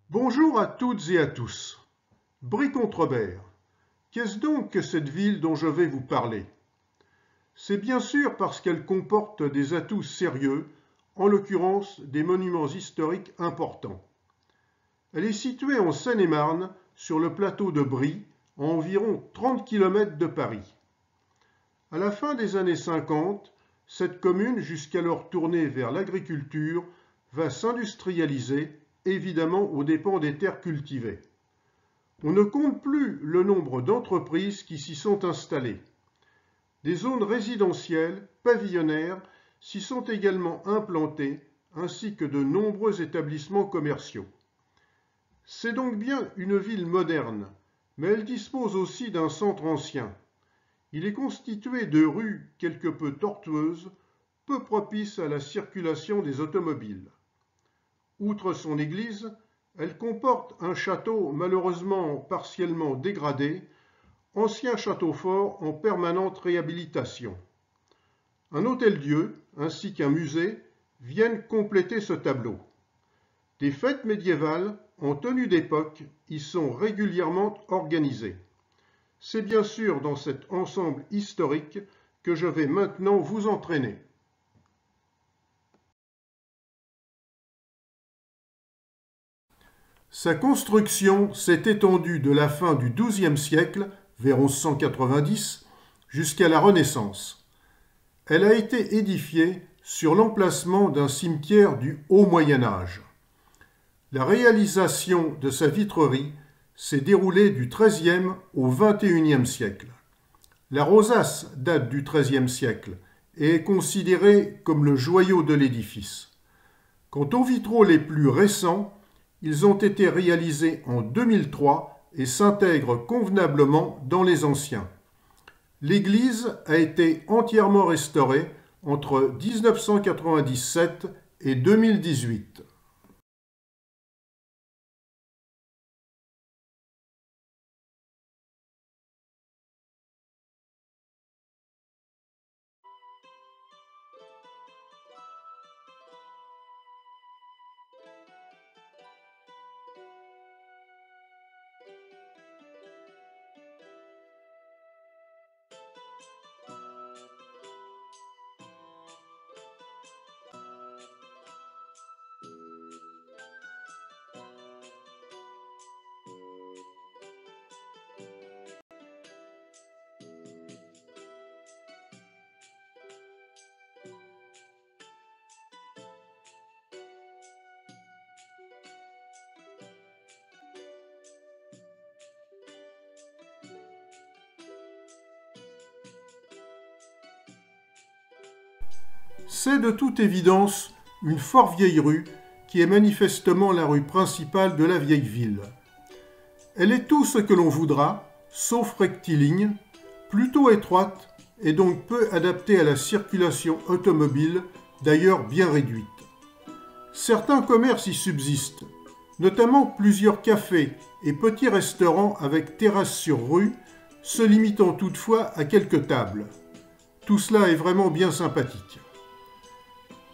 Bonjour à toutes et à tous. Brie-Contrebert. Qu'est-ce donc que cette ville dont je vais vous parler? C'est bien sûr parce qu'elle comporte des atouts sérieux, en l'occurrence des monuments historiques importants. Elle est située en Seine-et-Marne, sur le plateau de Brie, à environ 30 km de Paris. À la fin des années 50, cette commune, jusqu'alors tournée vers l'agriculture, va s'industrialiser, évidemment aux dépens des terres cultivées. On ne compte plus le nombre d'entreprises qui s'y sont installées. Des zones résidentielles, pavillonnaires, s'y sont également implantées, ainsi que de nombreux établissements commerciaux. C'est donc bien une ville moderne, mais elle dispose aussi d'un centre ancien. Il est constitué de rues quelque peu tortueuses, peu propices à la circulation des automobiles. Outre son église, elle comporte un château malheureusement partiellement dégradé, ancien château fort en permanente réhabilitation. Un hôtel-dieu ainsi qu'un musée viennent compléter ce tableau. Des fêtes médiévales en tenue d'époque y sont régulièrement organisées. C'est bien sûr dans cet ensemble historique que je vais maintenant vous entraîner. Sa construction s'est étendue de la fin du XIIe siècle, vers 1190, jusqu'à la Renaissance. Elle a été édifiée sur l'emplacement d'un cimetière du Haut Moyen Âge. La réalisation de sa vitrerie s'est déroulée du XIIIe au XXIe siècle. La rosace date du XIIIe siècle et est considérée comme le joyau de l'édifice. Quant aux vitraux les plus récents, ils ont été réalisés en 2003 et s'intègrent convenablement dans les anciens. L'église a été entièrement restaurée entre 1997 et 2018. C'est de toute évidence une fort vieille rue qui est manifestement la rue principale de la vieille ville. Elle est tout ce que l'on voudra, sauf rectiligne, plutôt étroite et donc peu adaptée à la circulation automobile, d'ailleurs bien réduite. Certains commerces y subsistent, notamment plusieurs cafés et petits restaurants avec terrasse sur rue, se limitant toutefois à quelques tables. Tout cela est vraiment bien sympathique.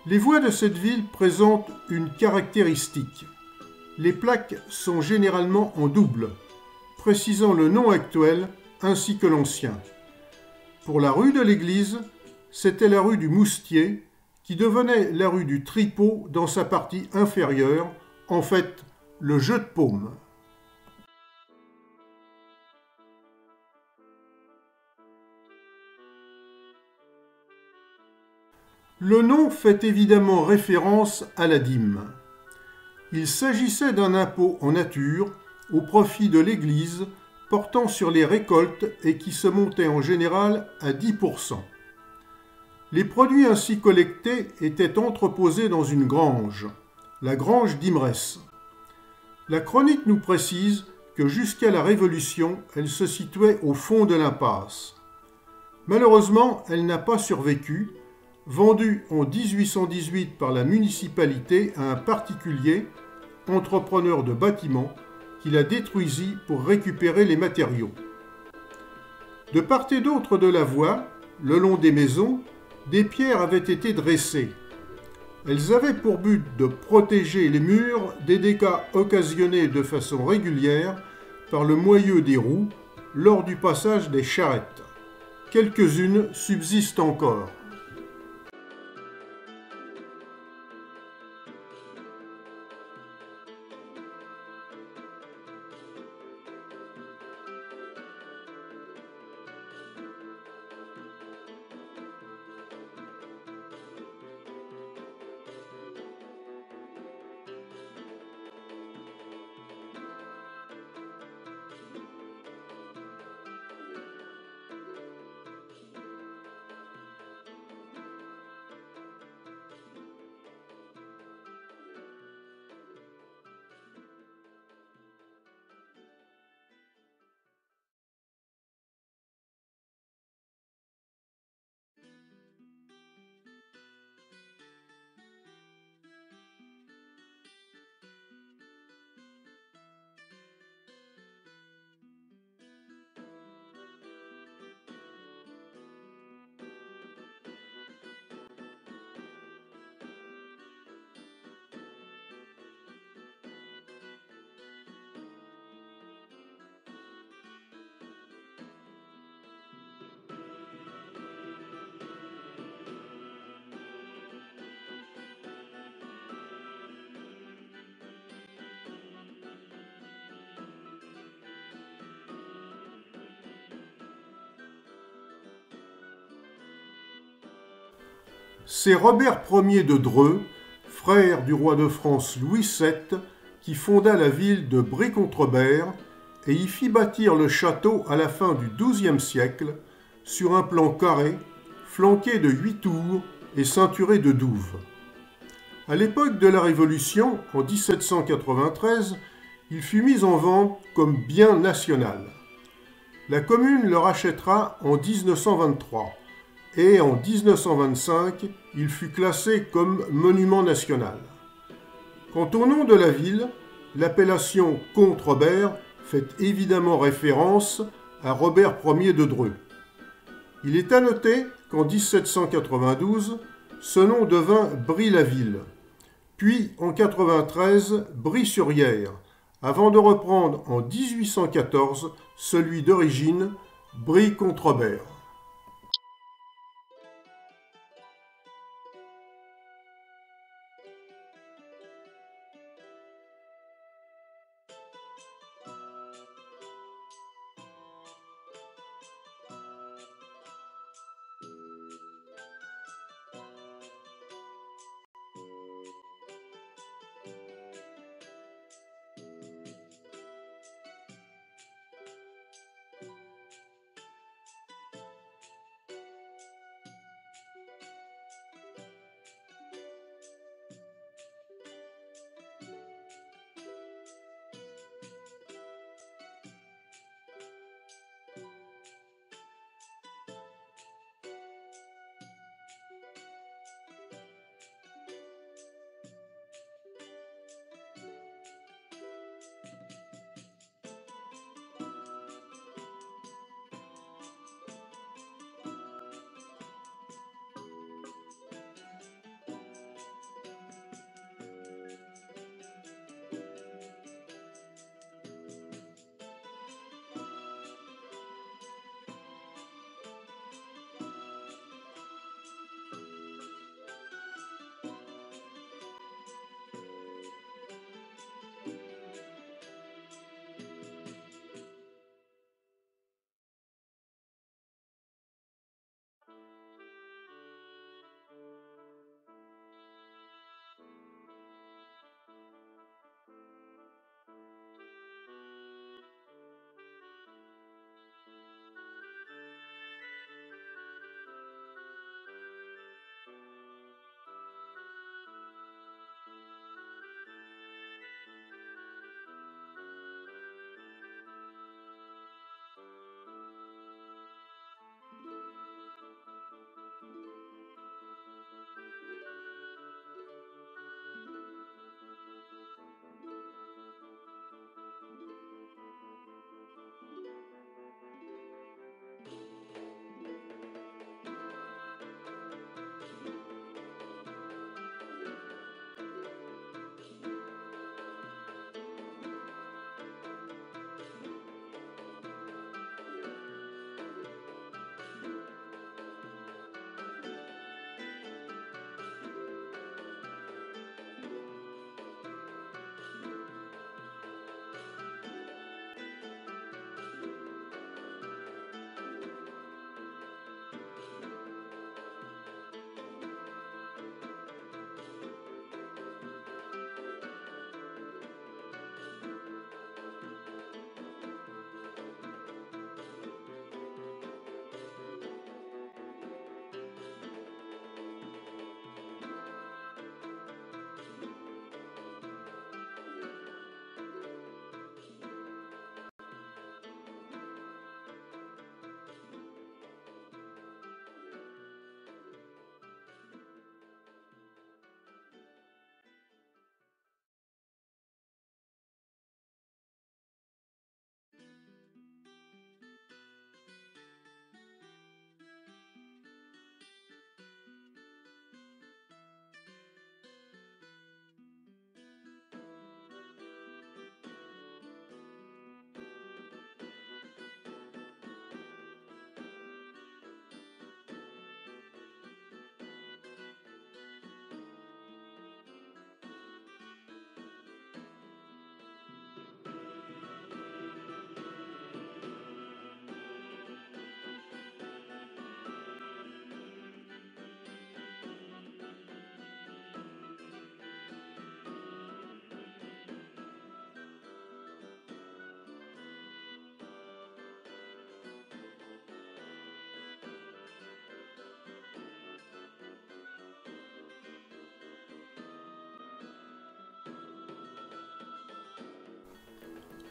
Les voies de cette ville présentent une caractéristique. Les plaques sont généralement en double, précisant le nom actuel ainsi que l'ancien. Pour la rue de l'église, c'était la rue du Moustier, qui devenait la rue du Tripot dans sa partie inférieure, en fait le jeu de paume. Le nom fait évidemment référence à la dîme. Il s'agissait d'un impôt en nature au profit de l'Église portant sur les récoltes et qui se montait en général à 10%. Les produits ainsi collectés étaient entreposés dans une grange, la grange d'Imrès. La chronique nous précise que jusqu'à la Révolution, elle se situait au fond de l'impasse. Malheureusement, elle n'a pas survécu, vendue en 1818 par la municipalité à un particulier, entrepreneur de bâtiments, qui la détruisit pour récupérer les matériaux. De part et d'autre de la voie, le long des maisons, des pierres avaient été dressées. Elles avaient pour but de protéger les murs des dégâts occasionnés de façon régulière par le moyeu des roues lors du passage des charrettes. Quelques-unes subsistent encore. C'est Robert Ier de Dreux, frère du roi de France Louis VII, qui fonda la ville de Brie-Contrebert et y fit bâtir le château à la fin du XIIe siècle, sur un plan carré, flanqué de 8 tours et ceinturé de douves. À l'époque de la Révolution, en 1793, il fut mis en vente comme bien national. La commune le rachètera en 1923 et en 1925, il fut classé comme monument national. Quant au nom de la ville, l'appellation Contrebert fait évidemment référence à Robert Ier de Dreux. Il est à noter qu'en 1792, ce nom devint Brie-la-Ville, puis en 93, Brie-sur-Yerres, avant de reprendre en 1814 celui d'origine, Brie-Contrebert.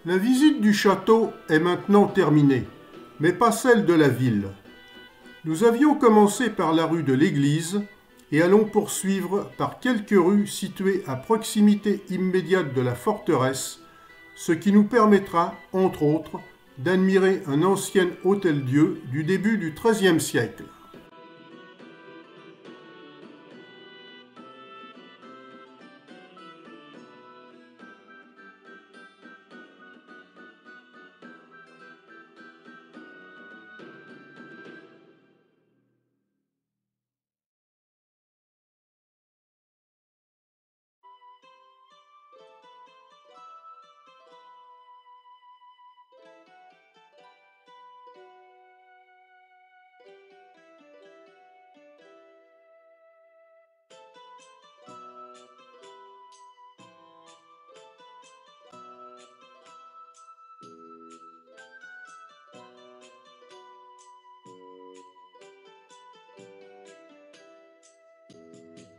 La visite du château est maintenant terminée, mais pas celle de la ville. Nous avions commencé par la rue de l'église et allons poursuivre par quelques rues situées à proximité immédiate de la forteresse, ce qui nous permettra, entre autres, d'admirer un ancien hôtel-dieu du début du XIIIe siècle.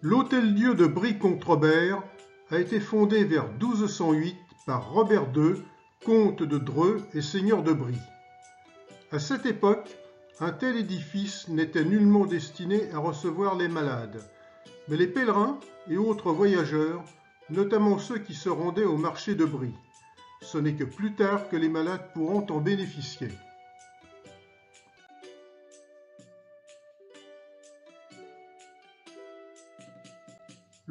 L'Hôtel-Dieu de Brie-Contrebert a été fondé vers 1208 par Robert II, comte de Dreux et seigneur de Brie. À cette époque, un tel édifice n'était nullement destiné à recevoir les malades, mais les pèlerins et autres voyageurs, notamment ceux qui se rendaient au marché de Brie. Ce n'est que plus tard que les malades pourront en bénéficier.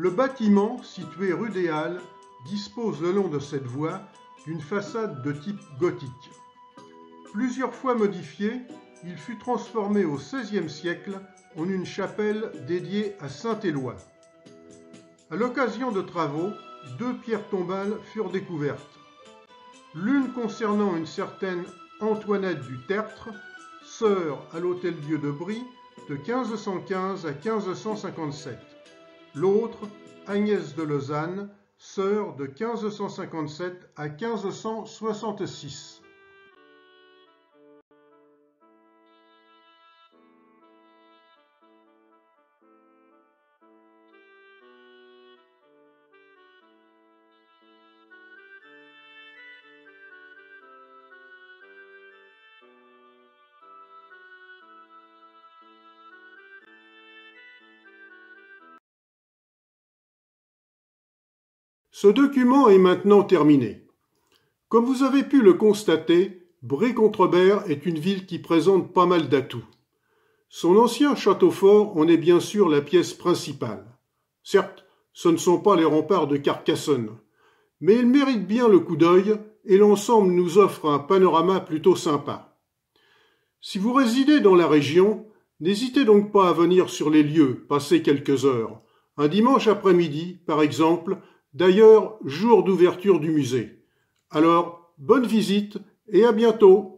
Le bâtiment, situé rue des Halles, dispose le long de cette voie d'une façade de type gothique. Plusieurs fois modifié, il fut transformé au XVIe siècle en une chapelle dédiée à Saint-Éloi. À l'occasion de travaux, 2 pierres tombales furent découvertes. L'une concernant une certaine Antoinette du Tertre, sœur à l'Hôtel-Dieu de Brie de 1515 à 1557. L'autre, Agnès de Lausanne, sœur de 1557 à 1566. Ce document est maintenant terminé. Comme vous avez pu le constater, Brie-Contrebert est une ville qui présente pas mal d'atouts. Son ancien château fort en est bien sûr la pièce principale. Certes, ce ne sont pas les remparts de Carcassonne, mais il mérite bien le coup d'œil et l'ensemble nous offre un panorama plutôt sympa. Si vous résidez dans la région, n'hésitez donc pas à venir sur les lieux, passer quelques heures. Un dimanche après-midi, par exemple, d'ailleurs, jour d'ouverture du musée. Alors, bonne visite et à bientôt!